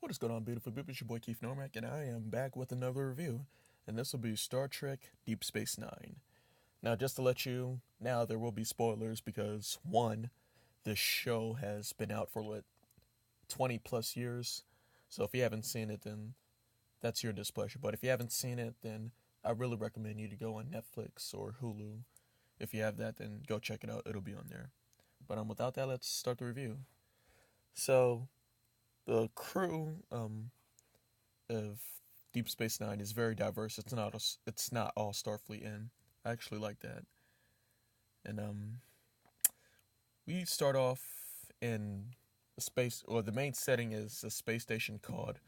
What is going on, beautiful people? It's your boy Keith Normack, and I am back with another review. And this will be Star Trek Deep Space Nine. Now, just to let you know, there will be spoilers because, one, this show has been out for, 20 plus years. So if you haven't seen it, then that's your displeasure. But if you haven't seen it, then I really recommend you to go on Netflix or Hulu. If you have that, then go check it out. It'll be on there. But without that, let's start the review. So, the crew of Deep Space Nine is very diverse. It's not all Starfleet, and I actually like that. And we start off in a space, or the main setting is a space station called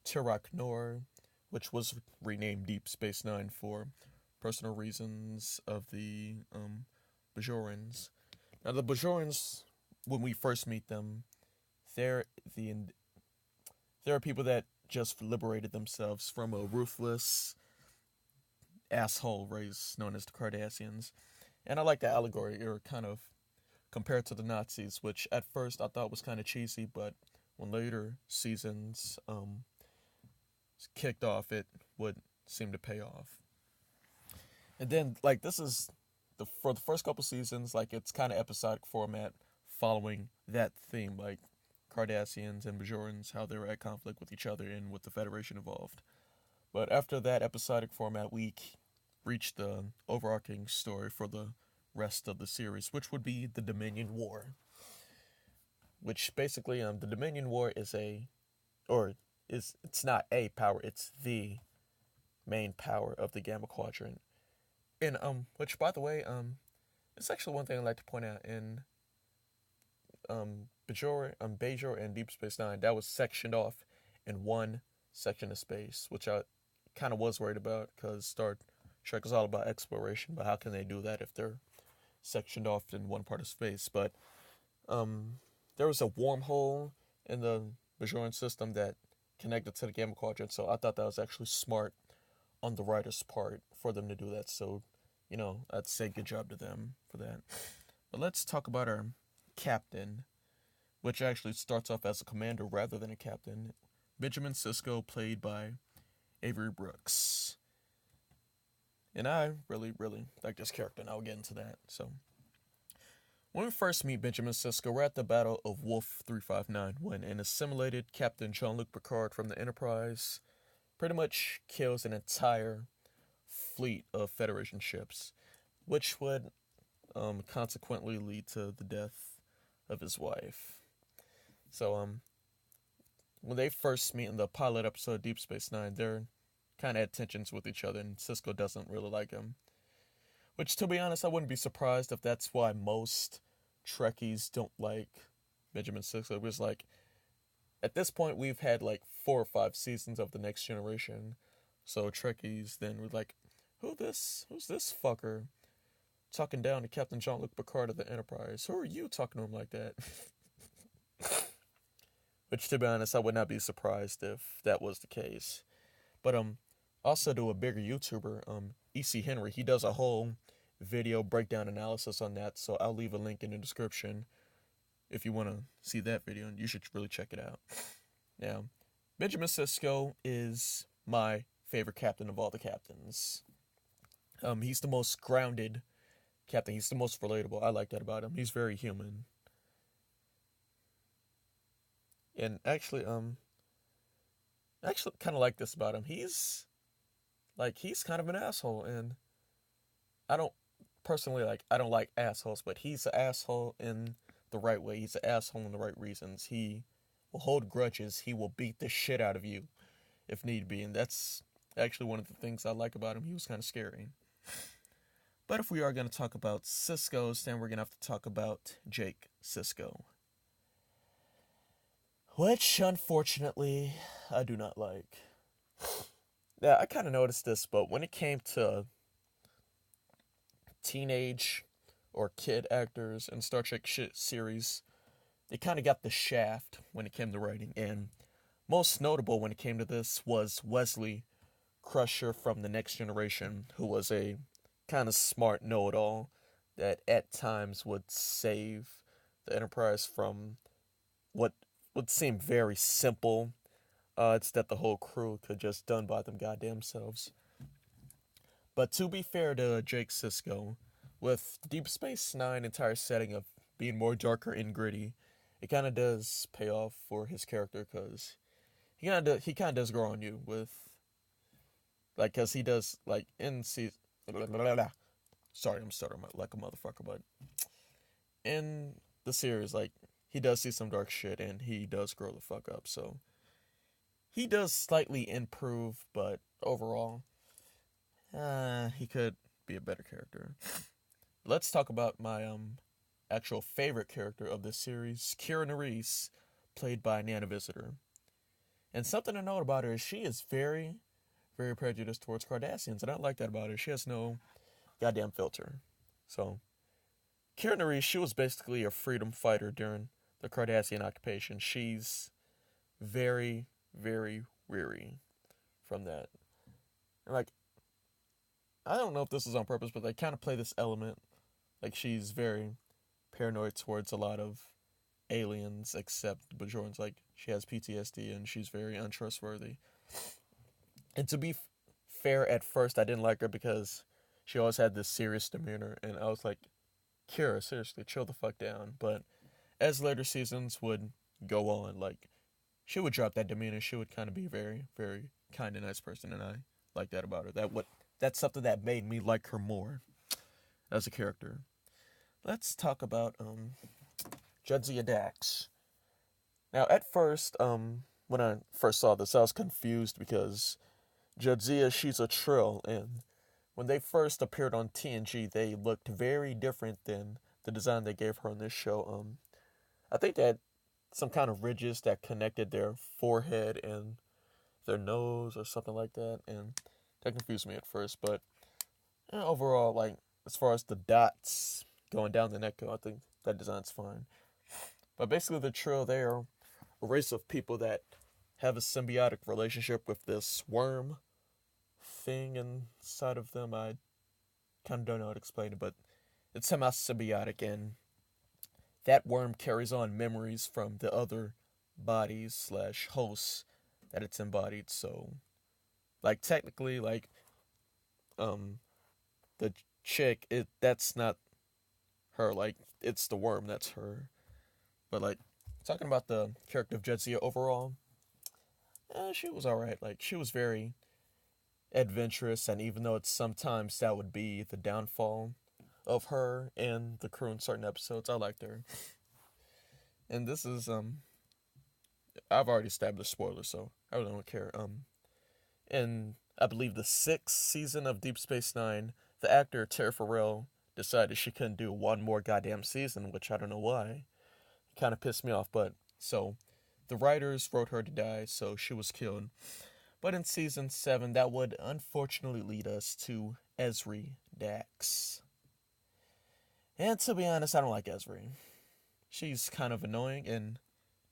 Tirak Nor, which was renamed Deep Space Nine for personal reasons of the Bajorans. Now, the Bajorans, when we first meet them, they're there are people that just liberated themselves from a ruthless asshole race known as the Cardassians. And I like the allegory, or kind of compared to the Nazis, which at first I thought was kind of cheesy, but when later seasons kicked off, it would seem to pay off. And then, this is for the first couple seasons, it's kind of episodic format following that theme, Cardassians and Bajorans, how they were at conflict with each other and with the Federation involved. But after that episodic format, we reached the overarching story for the rest of the series, which would be the Dominion War. Which basically, the Dominion War it's not a power, it's the main power of the Gamma Quadrant. And which, by the way, it's actually one thing I'd like to point out in Bajor and Deep Space Nine, that was sectioned off in one section of space, which I kind of was worried about, because Star Trek is all about exploration, but how can they do that if they're sectioned off in one part of space? But there was a wormhole in the Bajoran system that connected to the Gamma Quadrant, so I thought that was actually smart on the writer's part for them to do that, so, I'd say good job to them for that. But let's talk about our captain, which actually starts off as a commander rather than a captain. Benjamin Sisko, played by Avery Brooks. And I really, really like this character, and I'll get into that. So, when we first meet Benjamin Sisko, we're at the Battle of Wolf 359, when an assimilated Captain Jean-Luc Picard from the Enterprise pretty much kills an entire fleet of Federation ships, which would consequently lead to the death of his wife. So, when they first meet in the pilot episode of Deep Space Nine, they're kind of at tensions with each other, and Sisko doesn't really like him. Which, to be honest, I wouldn't be surprised if that's why most Trekkies don't like Benjamin Sisko. Because, at this point, we've had, 4 or 5 seasons of The Next Generation. So Trekkies then were like, who's this fucker talking down to Captain Jean-Luc Picard of the Enterprise? Who are you talking to him like that? Which, to be honest, I would not be surprised if that was the case. But also to a bigger YouTuber, E.C. Henry, he does a whole video breakdown analysis on that, so I'll leave a link in the description if you want to see that video, and you should really check it out. Now, Benjamin Sisko is my favorite captain of all the captains. He's the most grounded captain. He's the most relatable. I like that about him. He's very human. And actually kind of like this about him. He's kind of an asshole, and I don't like assholes, but he's an asshole in the right way. He's an asshole in the right reasons. He will hold grudges. He will beat the shit out of you if need be, and that's actually one of the things I like about him. He was kind of scary. But if we are going to talk about Siskos, then we're going to have to talk about Jake Sisko, which, unfortunately, I do not like. Yeah, I kind of noticed this, but when it came to teenage or kid actors in Star Trek series, they kind of got the shaft when it came to writing. And most notable when it came to this was Wesley Crusher from The Next Generation, who was a kind of smart know-it-all that at times would save the Enterprise from what would seem very simple It's that the whole crew could just done by them goddamn selves. But to be fair to Jake Sisko, with Deep Space Nine entire setting of being more darker and gritty, it kind of does pay off for his character because he kind of does grow on you with like because he does like in season. Sorry, I'm stuttering like a motherfucker, but in the series, like he does see some dark shit and he does grow the fuck up. So he does slightly improve, but overall, he could be a better character. Let's talk about my actual favorite character of this series, Kira Nerys, played by Nana Visitor. And something to note about her is she is very, very prejudiced towards Cardassians, and I like that about her. She has no goddamn filter. So, Kira Nerys, she was basically a freedom fighter during the Cardassian occupation. She's very, very weary from that. And like, I don't know if this is on purpose, but they kind of play this element. Like, she's very paranoid towards a lot of aliens, except Bajorans. Like, she has PTSD and she's very untrustworthy. And to be fair, at first, I didn't like her because she always had this serious demeanor. And I was like, Kira, seriously, chill the fuck down. But as later seasons would go on, like, she would drop that demeanor. She would kind of be a very, very kind and nice person. And I like that about her. That's something that made me like her more as a character. Let's talk about Jadzia Dax. Now, at first, when I first saw this, I was confused because Jadzia, she's a Trill, and when they first appeared on TNG, they looked very different than the design they gave her on this show. I think they had some kind of ridges that connected their forehead and their nose or something like that, and that confused me at first, but overall, like, as far as the dots going down the neck go, I think that design's fine. But basically, the Trill, they are a race of people that have a symbiotic relationship with this worm thing inside of them. I kind of don't know how to explain it, but it's somehow symbiotic, and that worm carries on memories from the other bodies / hosts that it's embodied. So, like, technically, like, the chick, that's not her. Like, it's the worm that's her. But, like, talking about the character of Jadzia overall, she was alright. Like, she was very adventurous, and even though it's sometimes that would be the downfall of her and the crew in certain episodes, I liked her. And this is, I've already established spoilers, so I really don't care. In, I believe, the 6th season of Deep Space Nine, the actor Tara Farrell decided she couldn't do one more goddamn season, which I don't know why. It kind of pissed me off, but, so, the writers wrote her to die, so she was killed. But in season 7, that would unfortunately lead us to Ezri Dax. And to be honest, I don't like Ezri. She's kind of annoying, and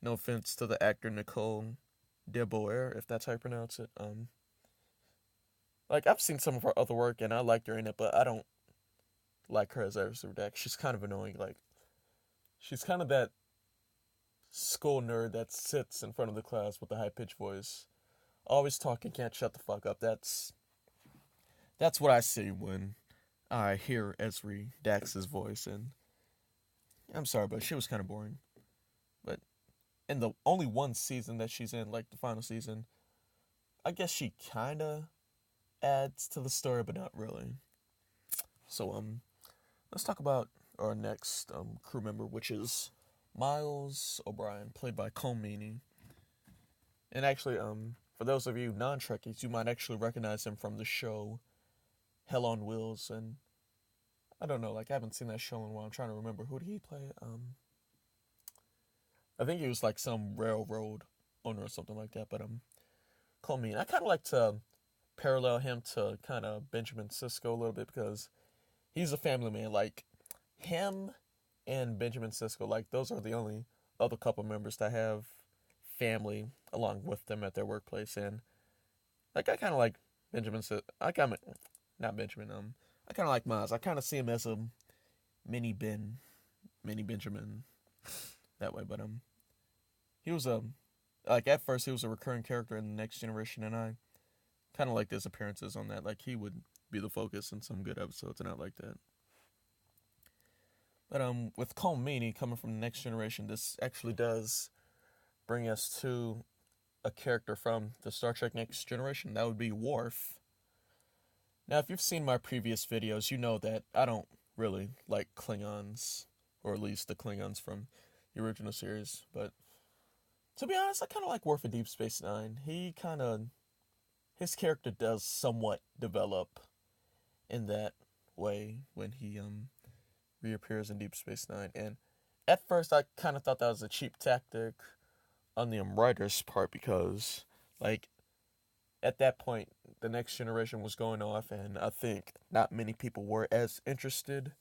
no offense to the actor Nicole DeBoer, if that's how you pronounce it. Like, I've seen some of her other work, and I liked her in it, but I don't like her as Ezri Dax. She's kind of annoying. Like, she's kind of that school nerd that sits in front of the class with a high-pitched voice, always talking, can't shut the fuck up. That's what I see when I hear Ezri Dax's voice, and I'm sorry, but she was kind of boring. But in the only one season that she's in, like the final season, I guess she kind of adds to the story, but not really. So, let's talk about our next crew member, which is Miles O'Brien, played by Colm Meaney. And actually, for those of you non-Trekkies, you might actually recognize him from the show Hell on Wheels, and I don't know, like, I haven't seen that show in a while. I'm trying to remember, who did he play? I think he was like some railroad owner or something like that, but Colm Meaney. I kind of like to parallel him to kind of Benjamin Sisko a little bit because he's a family man. Like, him and Benjamin Sisko, like, those are the only other couple members that have family along with them at their workplace. And, like, I kind of like Benjamin Sisko. I kind of like Miles. I kind of see him as a mini Benjamin that way. But he was a like at first he was a recurring character in the Next Generation, and I kind of liked his appearances on that. Like he would be the focus in some good episodes, and I like that. But with Colmini coming from the Next Generation, this actually does bring us to a character from the Star Trek Next Generation. That would be Worf. Now, if you've seen my previous videos, you know that I don't really like Klingons, or at least the Klingons from the original series. But to be honest, I kind of like Worf in Deep Space Nine. His character does somewhat develop in that way when he reappears in Deep Space Nine. And at first, I kind of thought that was a cheap tactic on the writer's part because, like, at that point, the Next Generation was going off, and I think not many people were as interested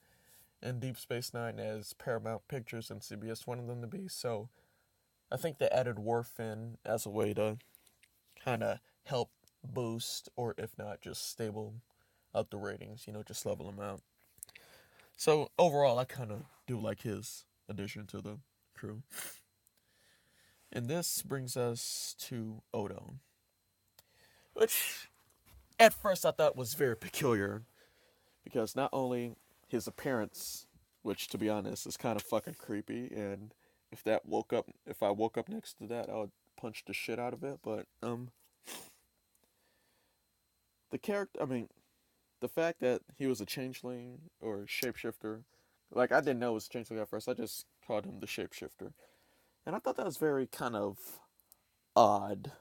in Deep Space Nine as Paramount Pictures and CBS wanted them to be. So I think they added Worf in as a way to kind of help boost, or if not, just stable out the ratings, just level them out. So overall, I kind of do like his addition to the crew. And this brings us to Odo, which at first I thought was very peculiar because not only his appearance, which to be honest is kind of fucking creepy, and if I woke up next to that, I would punch the shit out of it. But the character, the fact that he was a changeling or a shapeshifter, like I didn't know it was a changeling at first. I just called him the shapeshifter, and I thought that was very kind of odd.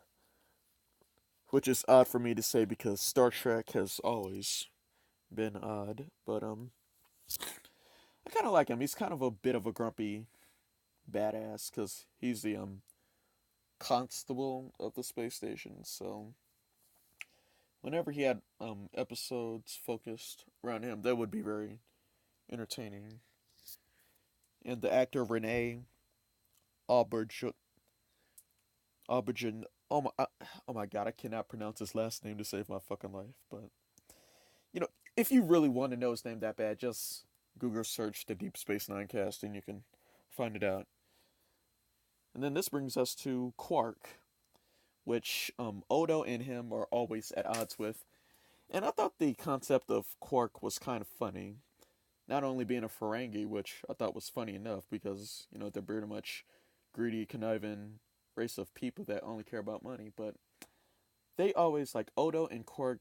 Which is odd for me to say because Star Trek has always been odd. But I kind of like him. He's kind of a bit of a grumpy badass because he's the constable of the space station. So whenever he had episodes focused around him, that would be very entertaining. And the actor Renee Auberjonois. Oh my god, I cannot pronounce his last name to save my fucking life. But, if you really want to know his name that bad, just Google search the Deep Space Nine cast and you can find it out. And then this brings us to Quark, which Odo and him are always at odds with. And I thought the concept of Quark was kind of funny. Not only being a Ferengi, which I thought was funny enough because, they're pretty much greedy, conniving race of people that only care about money, but they always, like Odo and Quark,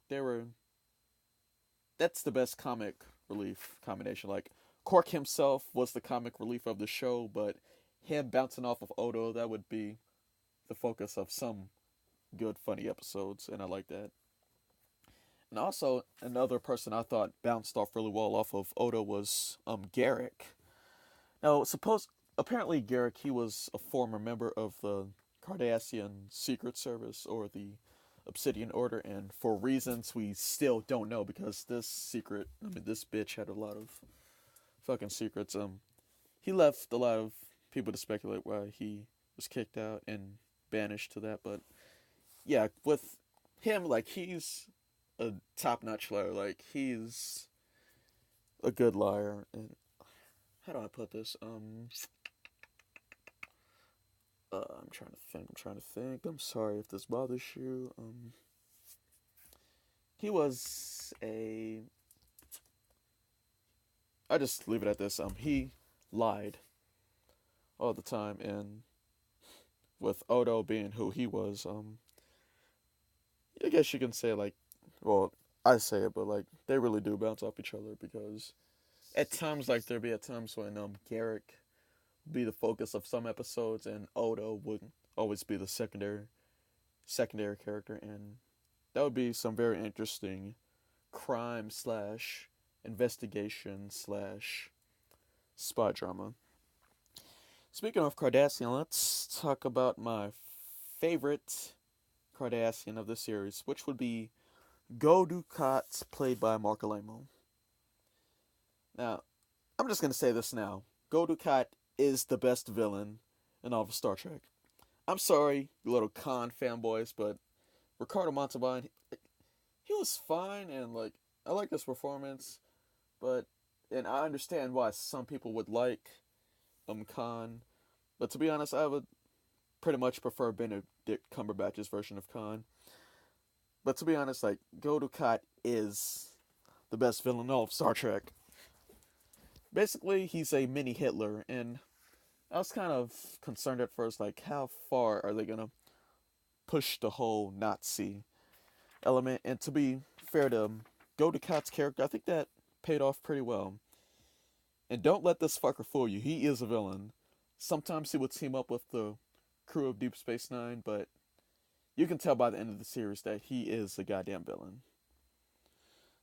that's the best comic relief combination. Like, Quark himself was the comic relief of the show, but him bouncing off of Odo, that would be the focus of some good, funny episodes, and I like that. And also, another person I thought bounced off really well off of Odo was Garrick. Now, apparently Garrick, he was a former member of the Cardassian Secret Service or the Obsidian Order, and for reasons we still don't know because this bitch had a lot of fucking secrets. He left a lot of people to speculate why he was kicked out and banished to that, but yeah, with him, like, he's a top-notch liar. Like, he's a good liar, and how do I put this? I'm trying to think. I'm sorry if this bothers you. He was I just leave it at this. He lied all the time, and with Odo being who he was, I guess you can say, like, well, I say it, but, like, they really do bounce off each other because at times, like, there'd be at times when Garrick be the focus of some episodes, and Odo would always be the secondary character, and that would be some very interesting crime / investigation / spy drama. Speaking of Cardassian, let's talk about my favorite Cardassian of the series, which would be Go-Dukat, played by Mark Alamo. Now, I'm just gonna say this now. Go-Dukat is the best villain in all of Star Trek. I'm sorry, you little Khan fanboys, but Ricardo Montalban, he was fine, and, like, I like his performance, and I understand why some people would like Khan, but to be honest, I would pretty much prefer Benedict Cumberbatch's version of Khan. But to be honest, like, Gul Dukat is the best villain of Star Trek. Basically, he's a mini Hitler, and I was kind of concerned at first, like, how far are they gonna push the whole Nazi element? And to be fair to Gul Dukat's character, I think that paid off pretty well. And don't let this fucker fool you, he is a villain. Sometimes he would team up with the crew of Deep Space Nine, but you can tell by the end of the series that he is a goddamn villain.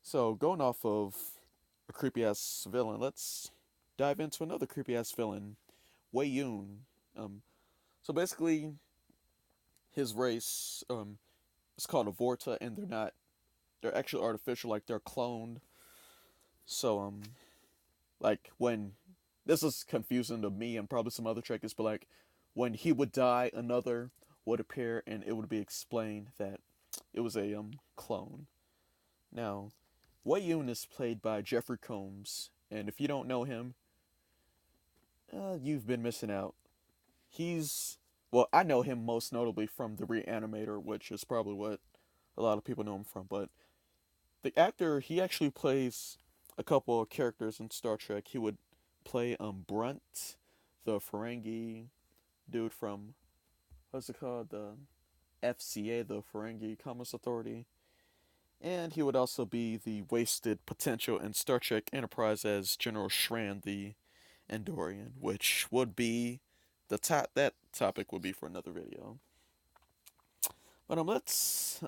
So, going off of a creepy ass villain, let's dive into another creepy ass villain, Weyoun. So basically, his race is called a Vorta, and they're actually artificial, like they're cloned. So like when this is confusing to me and probably some other Trekkies, but like when he would die, another would appear, and it would be explained that it was a clone. Now, Weyoun is played by Jeffrey Combs, and if you don't know him, you've been missing out. Well, I know him most notably from The Reanimator, which is probably what a lot of people know him from, but the actor, he actually plays a couple of characters in Star Trek. He would play Brunt, the Ferengi dude from, what's it called, the FCA, the Ferengi Commerce Authority. And he would also be the wasted potential in Star Trek Enterprise as General Shran, the Andorian, which would be that topic would be for another video. But let's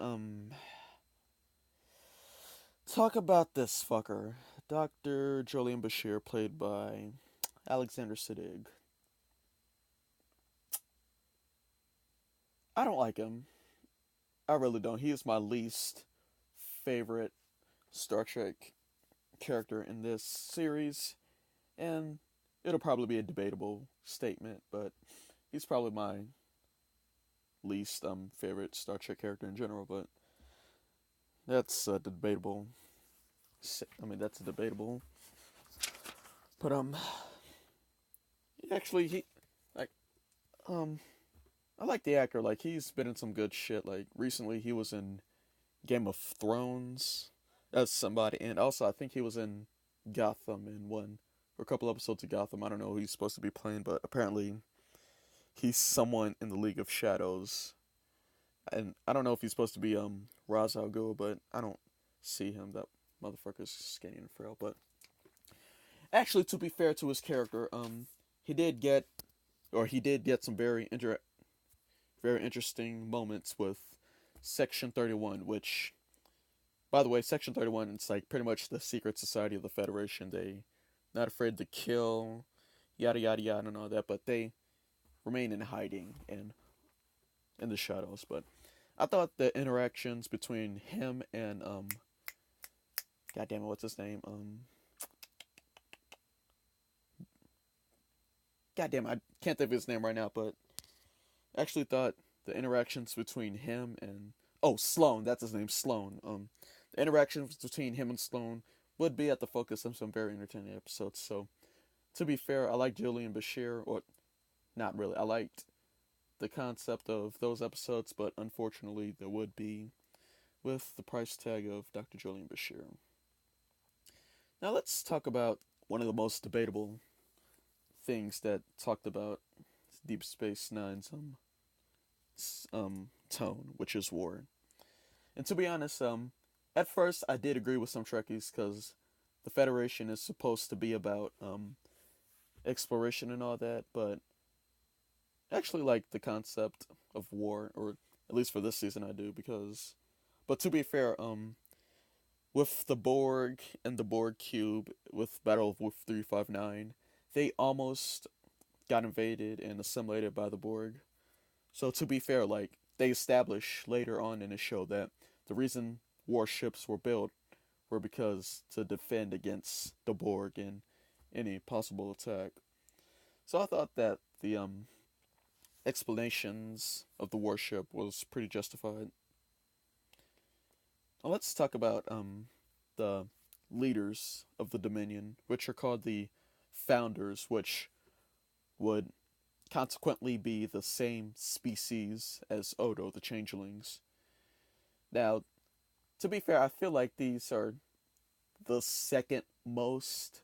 talk about this fucker, Dr. Julian Bashir, played by Alexander Siddig. I don't like him. I really don't. He is my least favorite Star Trek character in this series, and it'll probably be a debatable statement, but he's probably my least favorite Star Trek character in general. But that's debatable. That's debatable. But actually, I like the actor. Like, he's been in some good shit. Like, recently he was in Game of Thrones as somebody, and also I think he was in Gotham in one or a couple episodes of Gotham. I don't know who he's supposed to be playing, but apparently he's someone in the League of Shadows. And I don't know if he's supposed to be Ra's al Ghul, but I don't see him. That motherfucker's skinny and frail. But actually, to be fair to his character, he did get some very interesting moments with Section 31, which, by the way, Section 31, it's like pretty much the secret society of the Federation. They not afraid to kill, yada yada yada and all that, but they remain in hiding and in the shadows. But I thought the interactions between him and God damn it, what's his name? God damn it, I can't think of his name right now, but I actually thought the interactions between him and Sloan, that's his name, Sloan. The interactions between him and Sloan would be at the focus of some very entertaining episodes. So, to be fair, I like Julian Bashir, or not really. I liked the concept of those episodes, but unfortunately, there would be with the price tag of Dr. Julian Bashir. Now, let's talk about one of the most debatable things that talked about Deep Space Nine's tone, which is war. And to be honest, at first I did agree with some Trekkies because the Federation is supposed to be about exploration and all that, but I actually like the concept of war, or at least for this season I do, but to be fair, with the Borg and the Borg Cube, with Battle of Wolf 359, they almost got invaded and assimilated by the Borg. So to be fair, like, they establish later on in the show that the reason warships were built were because to defend against the Borg and any possible attack. So I thought that the explanations of the warship was pretty justified. Now let's talk about the leaders of the Dominion, which are called the Founders, which would consequently be the same species as Odo, the changelings. Now, to be fair, I feel like these are the second most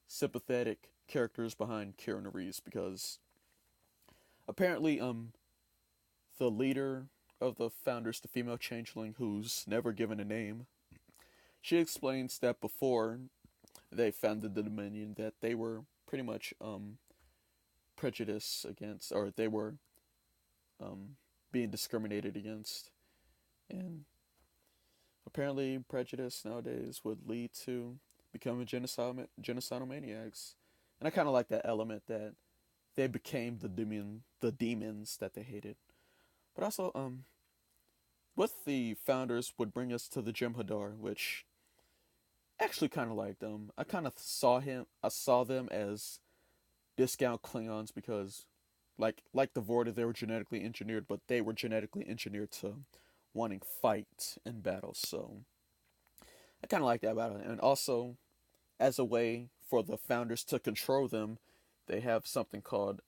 sympathetic characters behind Kira Nerys, because apparently the leader of the founders, the female changeling who's never given a name, she explains that before they founded the Dominion that they were pretty much prejudiced against, or they were being discriminated against, and apparently prejudice nowadays would lead to becoming genocidal maniacs. And I kind of like that element that they became the demons that they hated. But also, with the founders would bring us to the Jem'Hadar, which actually kind of liked them. I kind of saw them as discount Klingons because, like the Vorta, they were genetically engineered, but they were genetically engineered to wanting fight in battle. So I kind of like that about it. And also, as a way for the founders to control them, they have something called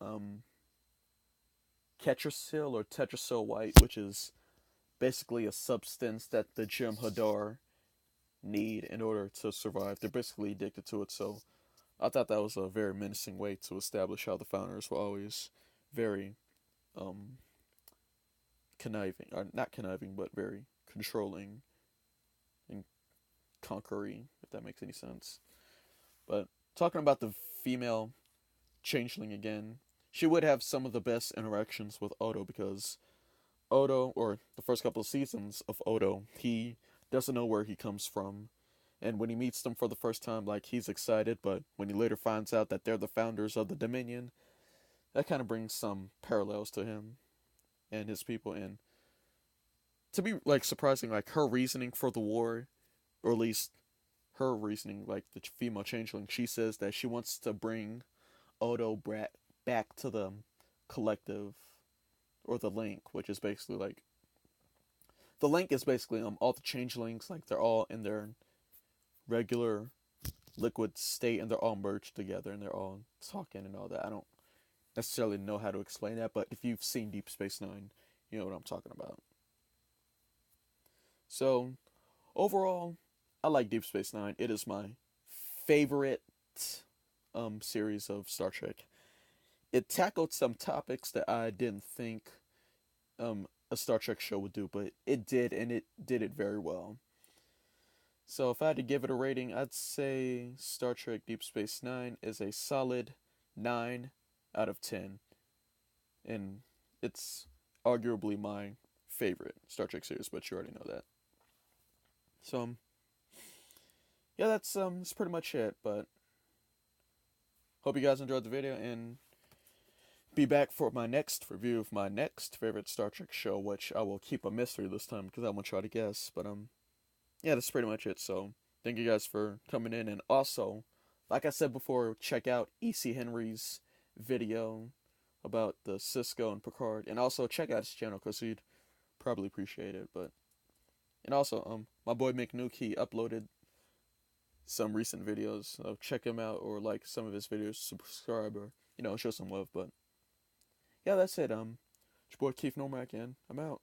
Ketrasil or Tetrasil White, which is basically a substance that the Jem'Hadar need in order to survive. They're basically addicted to it. So I thought that was a very menacing way to establish how the founders were always very conniving, or not conniving, but very controlling and conquering, if that makes any sense. But talking about the female changeling again, she would have some of the best interactions with Odo, because Odo, or the first couple of seasons of Odo, he doesn't know where he comes from. And when he meets them for the first time, like, he's excited, but when he later finds out that they're the founders of the Dominion, that kind of brings some parallels to him and his people. And to be, like, surprising, like, her reasoning for the war, or at least her reasoning, like, the female changeling, she says that she wants to bring Odo back to the collective, or the link, which is basically, like, the link is basically all the changelings, like, they're all in their regular liquid state, and they're all merged together, and they're all talking and all that. I don't necessarily know how to explain that, but if you've seen Deep Space Nine, you know what I'm talking about. So, overall, I like Deep Space Nine. It is my favorite series of Star Trek. It tackled some topics that I didn't think a Star Trek show would do, but it did, and it did it very well. So if I had to give it a rating, I'd say Star Trek Deep Space Nine is a solid 9 out of 10. And it's arguably my favorite Star Trek series, but you already know that. So, yeah, that's pretty much it, but hope you guys enjoyed the video, and be back for my next review of my next favorite Star Trek show, which I will keep a mystery this time because I won't try to guess, but yeah, that's pretty much it. So thank you guys for coming in, and also, like I said before, check out E.C. Henry's video about the Sisko and Picard, and also check out his channel because he'd probably appreciate it. But and also, my boy McNuke, he uploaded some recent videos, so check him out, or like some of his videos, subscribe, or show some love. But yeah, that's it. It's your boy Keith Normack, and I'm out.